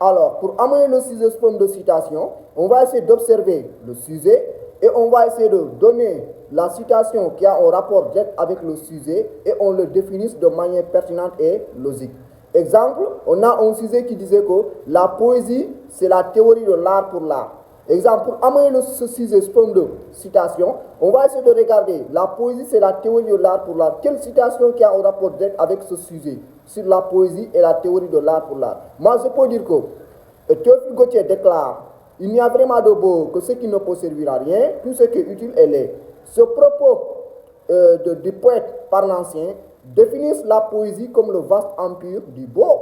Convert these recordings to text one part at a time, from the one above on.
Alors, pour amener le sujet sous forme de citation, on va essayer d'observer le sujet et on va essayer de donner la citation qui a un rapport direct avec le sujet et on le définit de manière pertinente et logique. Exemple, on a un sujet qui disait que la poésie, c'est la théorie de l'art pour l'art. Exemple, pour amener ce sujet sous forme de citation, on va essayer de regarder la poésie, c'est la théorie de l'art pour l'art. Quelle citation qui a un rapport direct avec ce sujet sur la poésie et la théorie de l'art pour l'art? Moi, je peux dire que Théophile Gautier déclare: il n'y a vraiment de beau que ce qui ne peut servir à rien, tout ce qui est utile est laid. Ce propos du poète parnassien définissent la poésie comme le vaste empire du beau.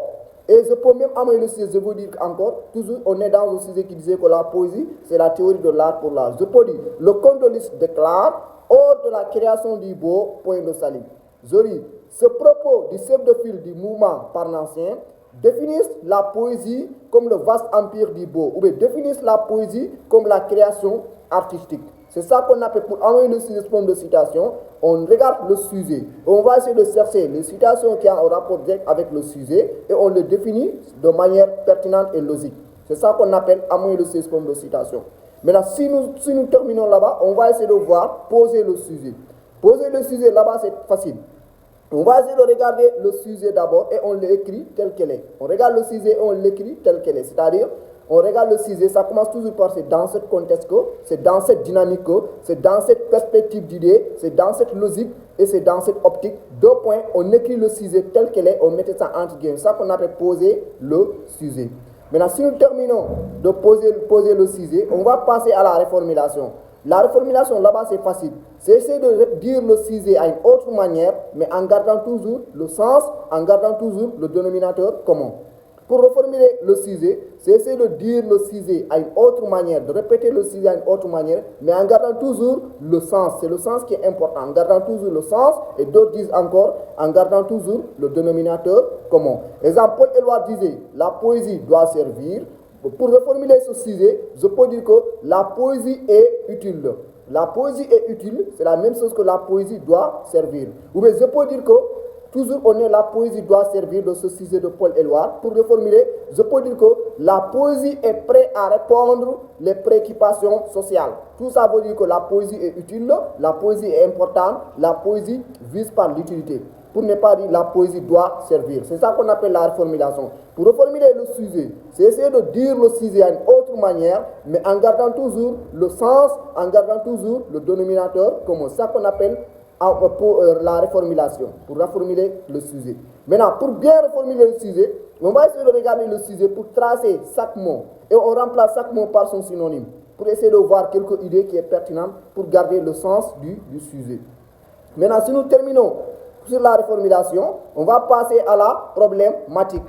Et je peux même amener le sujet, je veux dire encore, toujours on est dans un sujet qui disait que la poésie, c'est la théorie de l'art pour l'art. Je peux dire, le conte de Lys déclare: hors de la création du beau, point de salut. Je dis, ce propos du chef de file du mouvement parnassien définissent la poésie comme le vaste empire du beau, ou bien définissent la poésie comme la création artistique. C'est ça qu'on appelle, pour amener le sujet sous forme de citation, on regarde le sujet. On va essayer de chercher les citations qui ont un rapport direct avec le sujet et on le définit de manière pertinente et logique. C'est ça qu'on appelle amener le sujet sous forme de citation. Maintenant, si nous terminons là-bas, on va essayer de voir poser le sujet. Poser le sujet là-bas, c'est facile. On va essayer de regarder le sujet d'abord et on l'écrit tel qu'elle est. On regarde le sujet et on l'écrit tel qu'elle est. C'est-à-dire, on regarde le sujet, ça commence toujours par c'est dans ce contexte, c'est dans cette dynamique, c'est dans cette perspective d'idée, c'est dans cette logique et c'est dans cette optique. Deux points, on écrit le sujet tel qu'elle est, on met ça entre guillemets. C'est ça qu'on appelle poser le sujet. Maintenant, si nous terminons de poser le sujet, on va passer à la reformulation. La reformulation, là-bas, c'est facile. C'est essayer de dire le sujet à une autre manière, mais en gardant toujours le sens, en gardant toujours le dénominateur commun. Pour reformuler le sujet, c'est essayer de dire le sujet à une autre manière, de répéter le sujet à une autre manière, mais en gardant toujours le sens. C'est le sens qui est important, en gardant toujours le sens, et d'autres disent encore, en gardant toujours le dénominateur commun. Exemple, Paul Éluard disait, la poésie doit servir. Pour reformuler ce sujet, je peux dire que la poésie est utile. La poésie est utile, c'est la même chose que la poésie doit servir. Ou bien je peux dire que toujours on est la poésie doit servir de ce sujet de Paul Éluard. Pour reformuler, je peux dire que la poésie est prête à répondre les préoccupations sociales. Tout ça veut dire que la poésie est utile, la poésie est importante, la poésie vise par l'utilité. Pour ne pas dire la poésie doit servir. C'est ça qu'on appelle la reformulation. Pour reformuler le sujet, c'est essayer de dire le sujet à une autre manière, mais en gardant toujours le sens, en gardant toujours le dénominateur commun. C'est ça qu'on appelle la reformulation, pour reformuler le sujet. Maintenant, pour bien reformuler le sujet, on va essayer de regarder le sujet pour tracer chaque mot. Et on remplace chaque mot par son synonyme, pour essayer de voir quelques idées qui sont pertinentes pour garder le sens du sujet. Maintenant, si nous terminons sur la reformulation, on va passer à la problématique.